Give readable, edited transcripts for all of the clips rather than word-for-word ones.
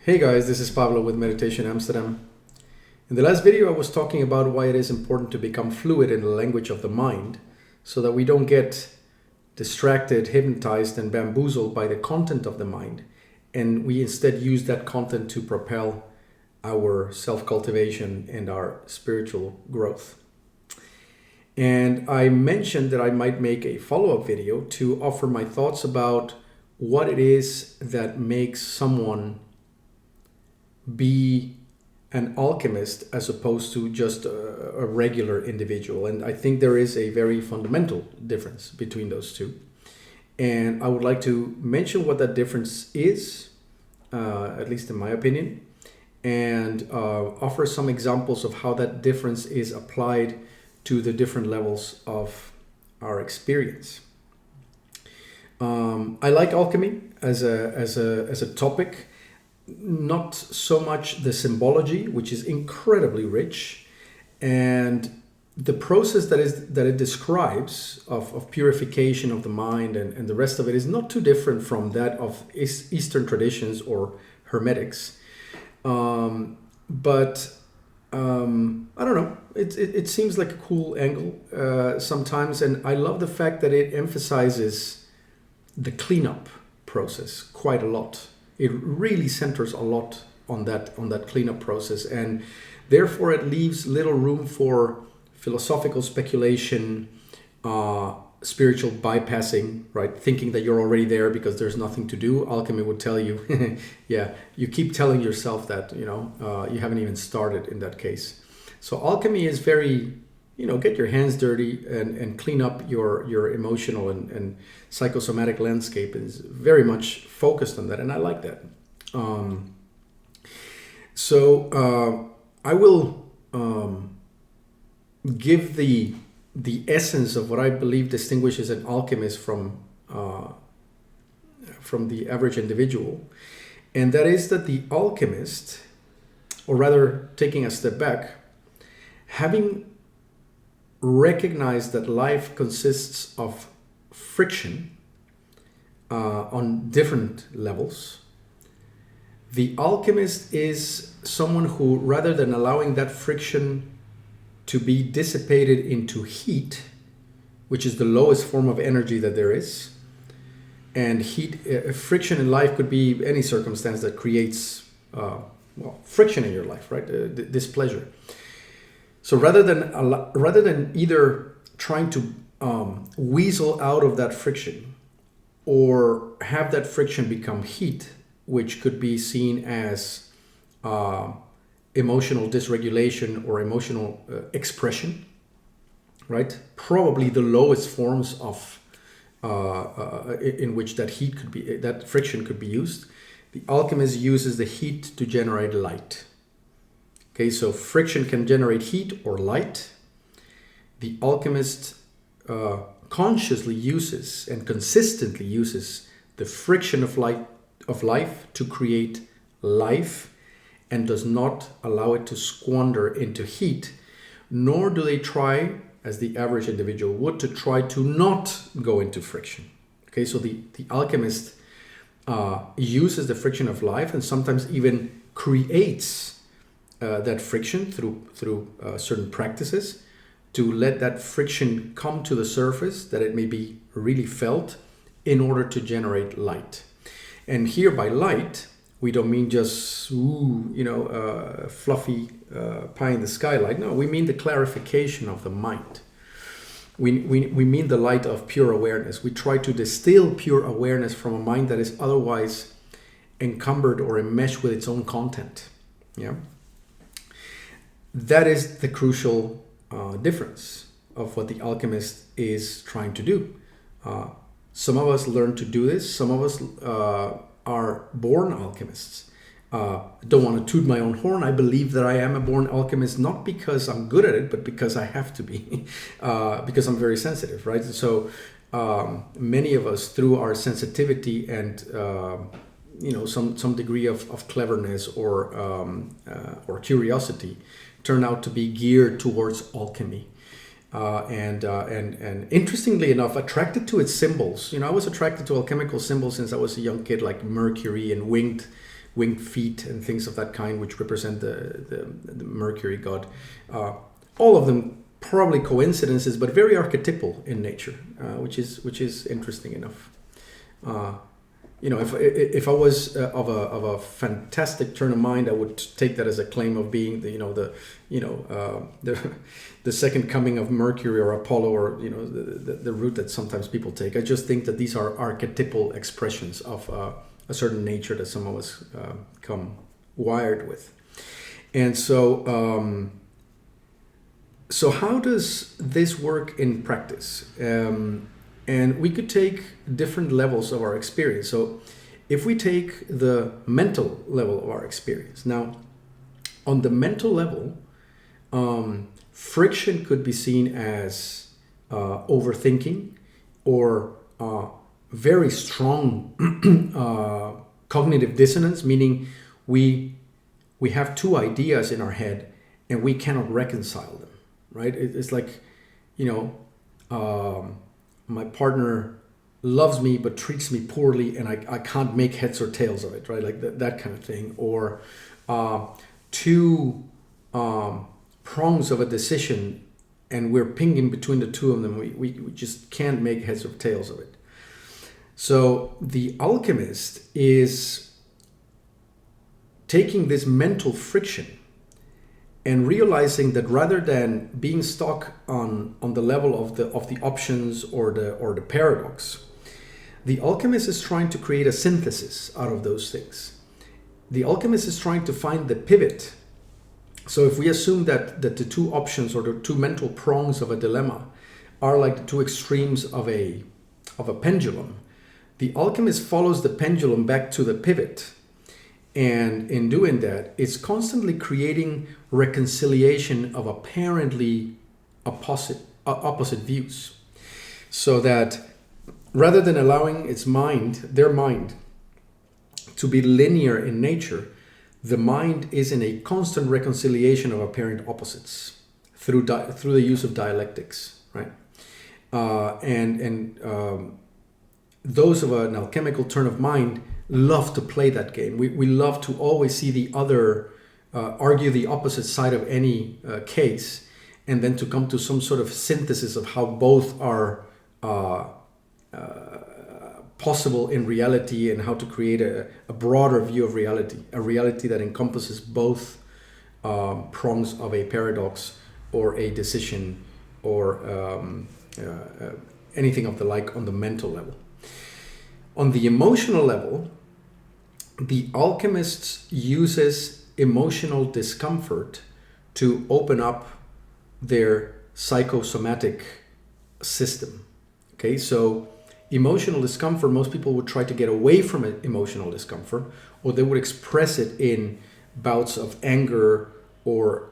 Hey guys, this is Pablo with Meditation Amsterdam. In the last video, I was talking about why it is important to become fluid in the language of the mind so that we don't get distracted, hypnotized, and bamboozled by the content of the mind. And we instead use that content to propel our self-cultivation and our spiritual growth. And I mentioned that I might make a follow-up video to offer my thoughts about what it is that makes someone be an alchemist as opposed to just a regular individual. And I think there is a very fundamental difference between those two. And I would like to mention what that difference is, at least in my opinion, and offer some examples of how that difference is applied to the different levels of our experience. I like alchemy as a topic. Not so much the symbology, which is incredibly rich, and the process that it describes of purification of the mind and the rest of it is not too different from that of Eastern traditions or Hermetics. But I don't know, it seems like a cool angle sometimes, and I love the fact that it emphasizes the cleanup process quite a lot. It really centers a lot on that cleanup process, and therefore it leaves little room for philosophical speculation, spiritual bypassing, right? Thinking that you're already there because there's nothing to do. Alchemy would tell you, yeah, you keep telling yourself that, you haven't even started in that case. So alchemy is very, get your hands dirty and clean up your emotional and psychosomatic landscape is very much focused on that, and I like that. So I will give the essence of what I believe distinguishes an alchemist from the average individual, and that is that the alchemist, or rather taking a step back, having recognize that life consists of friction on different levels. The alchemist is someone who, rather than allowing that friction to be dissipated into heat, which is the lowest form of energy that there is, and heat, friction in life could be any circumstance that creates friction in your life, right? Displeasure. So rather than either trying to weasel out of that friction or have that friction become heat, which could be seen as emotional dysregulation or emotional expression, right? Probably the lowest forms of in which that friction could be used. The alchemist uses the heat to generate light. Okay, so friction can generate heat or light. The alchemist consciously uses and consistently uses the friction of life to create life, and does not allow it to squander into heat, nor do they try, as the average individual would, to try to not go into friction. Okay, so the alchemist uses the friction of life and sometimes even creates that friction through certain practices to let that friction come to the surface, that it may be really felt, in order to generate light. And here by light, we don't mean just fluffy pie in the sky light. No, we mean the clarification of the mind. We mean the light of pure awareness. We try to distill pure awareness from a mind that is otherwise encumbered or enmeshed with its own content. Yeah. That is the crucial difference of what the alchemist is trying to do. Some of us learn to do this. Some of us are born alchemists. Don't want to toot my own horn. I believe that I am a born alchemist, not because I'm good at it, but because I have to be, because I'm very sensitive, right? So many of us, through our sensitivity and some degree of cleverness or curiosity, turn out to be geared towards alchemy. And interestingly enough, attracted to its symbols. I was attracted to alchemical symbols since I was a young kid, like Mercury and winged winged feet and things of that kind, which represent the Mercury god. All of them probably coincidences, but very archetypal in nature, which is interesting enough. If I was of a fantastic turn of mind, I would take that as a claim of being the second coming of Mercury or Apollo, or the route that sometimes people take. I just think that these are archetypal expressions of a certain nature that some of us come wired with. And so how does this work in practice? And we could take different levels of our experience. So if we take the mental level of our experience, now on the mental level, friction could be seen as overthinking or very strong cognitive dissonance, meaning we have two ideas in our head and we cannot reconcile them, right? It's like, my partner loves me but treats me poorly, and I can't make heads or tails of it, right? Like that kind of thing. Or two prongs of a decision, and we're pinging between the two of them. We just can't make heads or tails of it. So the alchemist is taking this mental friction and realizing that rather than being stuck on the level of the options or the paradox, the alchemist is trying to create a synthesis out of those things. The alchemist is trying to find the pivot. So if we assume that the two options or the two mental prongs of a dilemma are like the two extremes of a pendulum, the alchemist follows the pendulum back to the pivot. And in doing that, it's constantly creating reconciliation of apparently opposite views. So that rather than allowing their mind, to be linear in nature, the mind is in a constant reconciliation of apparent opposites through the use of dialectics, right? Those of an alchemical turn of mind love to play that game. We love to always see the other argue the opposite side of any case, and then to come to some sort of synthesis of how both are possible in reality, and how to create a broader view of reality, a reality that encompasses both prongs of a paradox or a decision or anything of the like on the mental level. On the emotional level, the alchemist uses emotional discomfort to open up their psychosomatic system. Okay, so emotional discomfort, most people would try to get away from emotional discomfort, or they would express it in bouts of anger or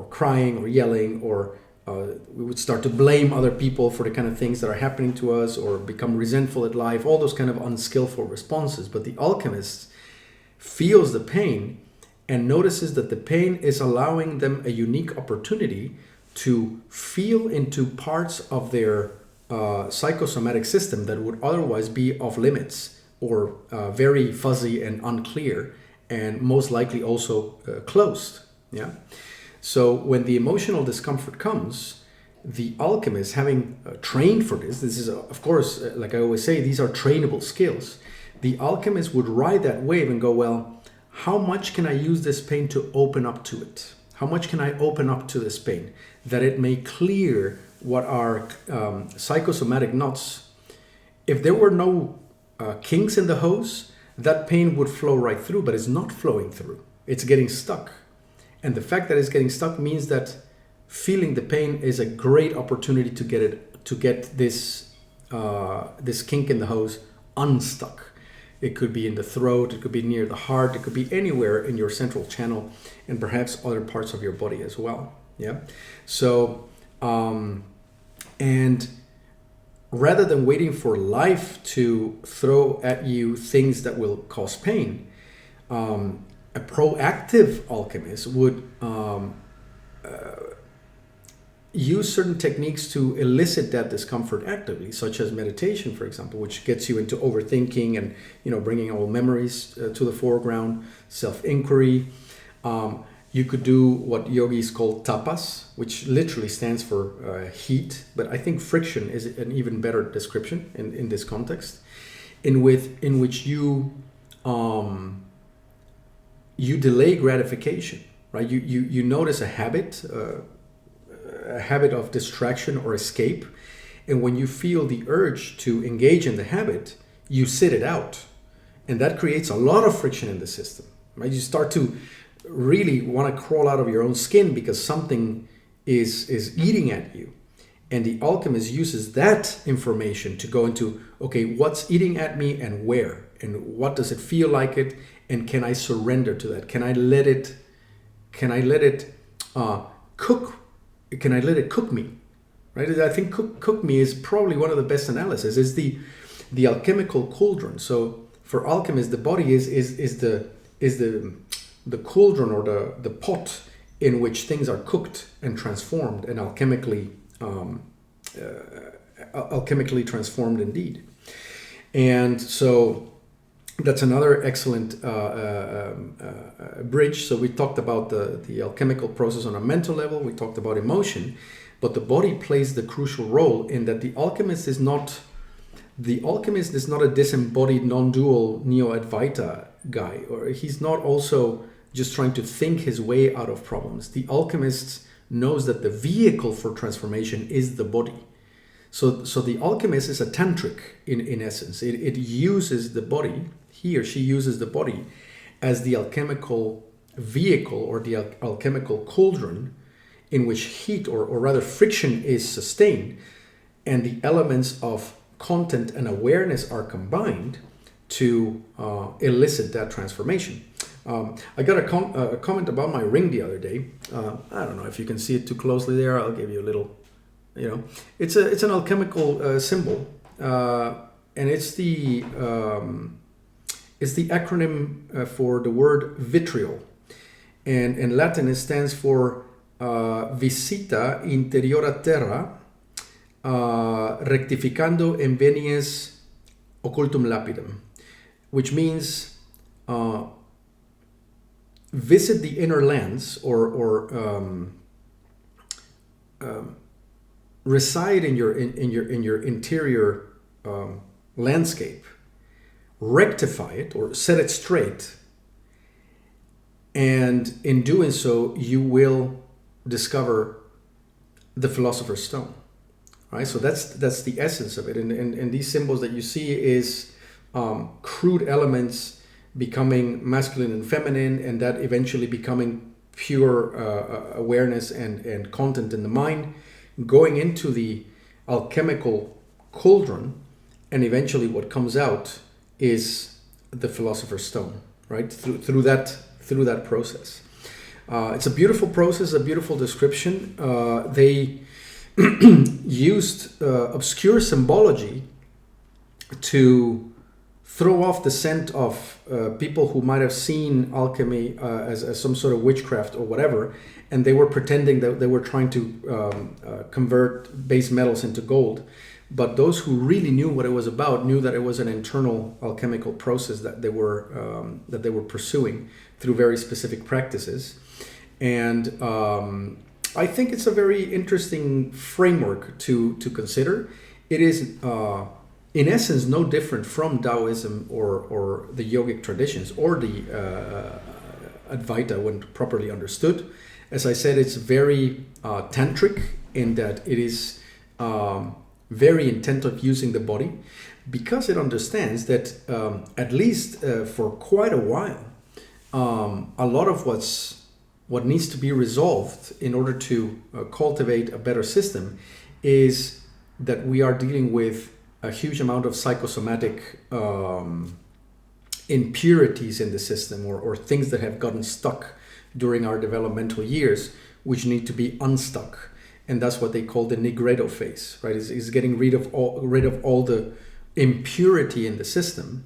crying or yelling, or we would start to blame other people for the kind of things that are happening to us, or become resentful at life, all those kind of unskillful responses. But the alchemist feels the pain and notices that the pain is allowing them a unique opportunity to feel into parts of their psychosomatic system that would otherwise be off limits, or very fuzzy and unclear, and most likely also closed. Yeah. So when the emotional discomfort comes, the alchemist, having trained for this is, of course, like I always say, these are trainable skills. The alchemist would ride that wave and go, well, how much can I use this pain to open up to it? How much can I open up to this pain that it may clear what are psychosomatic knots? If there were no kinks in the hose, that pain would flow right through, but it's not flowing through. It's getting stuck. And the fact that it's getting stuck means that feeling the pain is a great opportunity to get this kink in the hose unstuck. It could be in the throat, it could be near the heart, it could be anywhere in your central channel, and perhaps other parts of your body as well. Yeah. So, and rather than waiting for life to throw at you things that will cause pain, a proactive alchemist would use certain techniques to elicit that discomfort actively, such as meditation, for example, which gets you into overthinking and bringing all memories to the foreground, self-inquiry. You could do what yogis call tapas, which literally stands for heat, but I think friction is an even better description in this context, in which you delay gratification, right? You notice a habit of distraction or escape, and when you feel the urge to engage in the habit, you sit it out, and that creates a lot of friction in the system, right? You start to really want to crawl out of your own skin because something is eating at you, and the alchemist uses that information to go into, okay, what's eating at me and where, and what does it feel like it, and can I surrender to that? Can I let it cook? Can I let it cook me? Right? I think cook me is probably one of the best analysis. Is the alchemical cauldron. So for alchemists, the body is the cauldron, or the pot in which things are cooked and transformed, and alchemically transformed indeed. And so that's another excellent bridge. So we talked about the alchemical process on a mental level. We talked about emotion, but the body plays the crucial role in that the alchemist is not a disembodied, non-dual Neo-Advaita guy, or he's not also just trying to think his way out of problems. The alchemist knows that the vehicle for transformation is the body. So the alchemist is a tantric in essence. It uses the body, he or she uses the body as the alchemical vehicle, or the alchemical cauldron, in which heat or rather friction is sustained, and the elements of content and awareness are combined to elicit that transformation. I got a comment about my ring the other day. I don't know if you can see it too closely there. I'll give you a little, it's an alchemical symbol, and it's the acronym for the word vitriol, and in Latin it stands for visita interiora terra, rectificando invenies occultum lapidem, which means visit the inner lands, or reside in your interior landscape, rectify it or set it straight, and in doing so you will discover the philosopher's stone. Right? So that's the essence of it, and these symbols that you see is crude elements becoming masculine and feminine, and that eventually becoming pure awareness and content in the mind, going into the alchemical cauldron, and eventually what comes out is the philosopher's stone, right? Through that process. It's a beautiful process, a beautiful description. They used obscure symbology to throw off the scent of people who might have seen alchemy as some sort of witchcraft or whatever, and they were pretending that they were trying to convert base metals into gold. But those who really knew what it was about knew that it was an internal alchemical process that they were pursuing through very specific practices. And I think it's a very interesting framework to consider. It is in essence no different from Taoism or the yogic traditions or the Advaita when properly understood. As I said, it's very tantric in that it is very intent on using the body, because it understands that at least for quite a while, a lot of what needs to be resolved in order to cultivate a better system is that we are dealing with a huge amount of psychosomatic impurities in the system, or things that have gotten stuck during our developmental years, which need to be unstuck. And that's what they call the nigredo phase, right? Is getting rid of all the impurity in the system,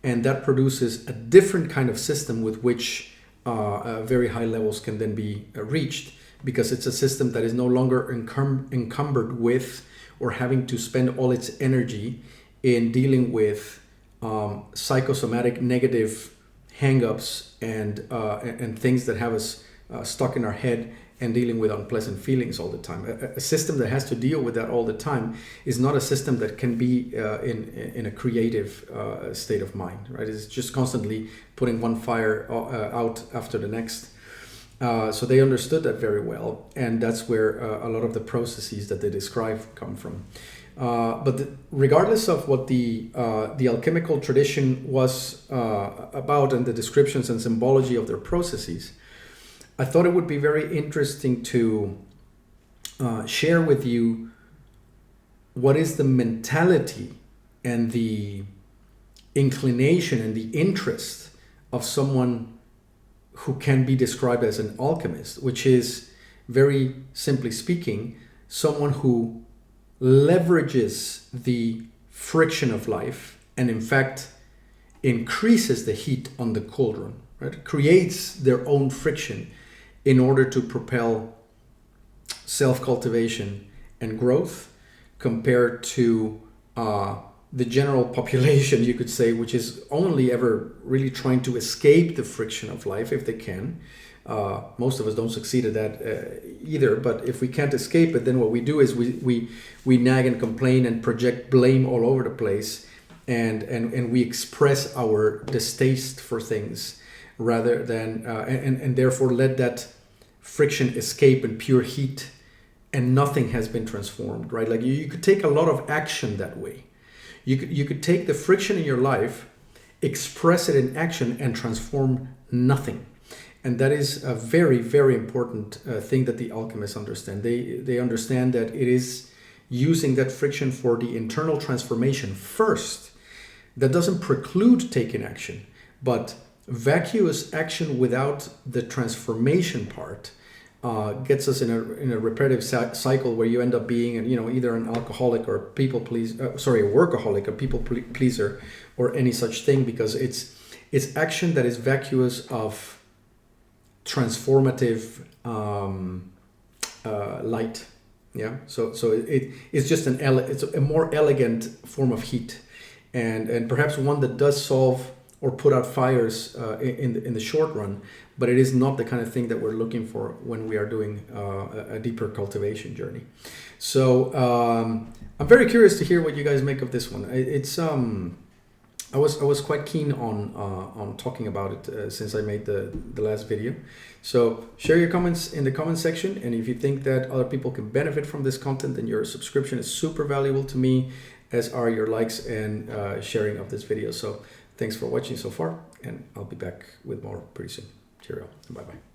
and that produces a different kind of system with which very high levels can then be reached, because it's a system that is no longer encumbered with or having to spend all its energy in dealing with psychosomatic negative hang-ups and things that have us stuck in our head and dealing with unpleasant feelings all the time. A system that has to deal with that all the time is not a system that can be in a creative state of mind, right? It's just constantly putting one fire out after the next. So they understood that very well, and that's where a lot of the processes that they describe come from. But regardless of what the alchemical tradition was about and the descriptions and symbology of their processes, I thought it would be very interesting to share with you what is the mentality and the inclination and the interest of someone who can be described as an alchemist, which is, very simply speaking, someone who leverages the friction of life and in fact increases the heat on the cauldron, right? Creates their own friction in order to propel self-cultivation and growth, compared to the general population, you could say, which is only ever really trying to escape the friction of life if they can. Most of us don't succeed at that either, but if we can't escape it, then what we do is we nag and complain and project blame all over the place, and we express our distaste for things rather than and therefore let that friction escape in pure heat, and nothing has been transformed, right? Like you could take a lot of action that way. You could take the friction in your life, express it in action, and transform nothing. And that is a very, very important thing that the alchemists understand. They understand that it is using that friction for the internal transformation first that doesn't preclude taking action, but vacuous action without the transformation part gets us in a repetitive cycle where you end up being, either an alcoholic or a workaholic, a people pleaser, or any such thing, because it's action that is vacuous of transformative light. Yeah. So it's just it's a more elegant form of heat, and perhaps one that does solve or put out fires in the short run, but it is not the kind of thing that we're looking for when we are doing a deeper cultivation journey. So I'm very curious to hear what you guys make of this one. I was quite keen on talking about it since I made the last video. So share your comments in the comment section, and if you think that other people can benefit from this content, then your subscription is super valuable to me, as are your likes and sharing of this video. So thanks for watching so far, and I'll be back with more pretty soon. Cheerio, and bye-bye.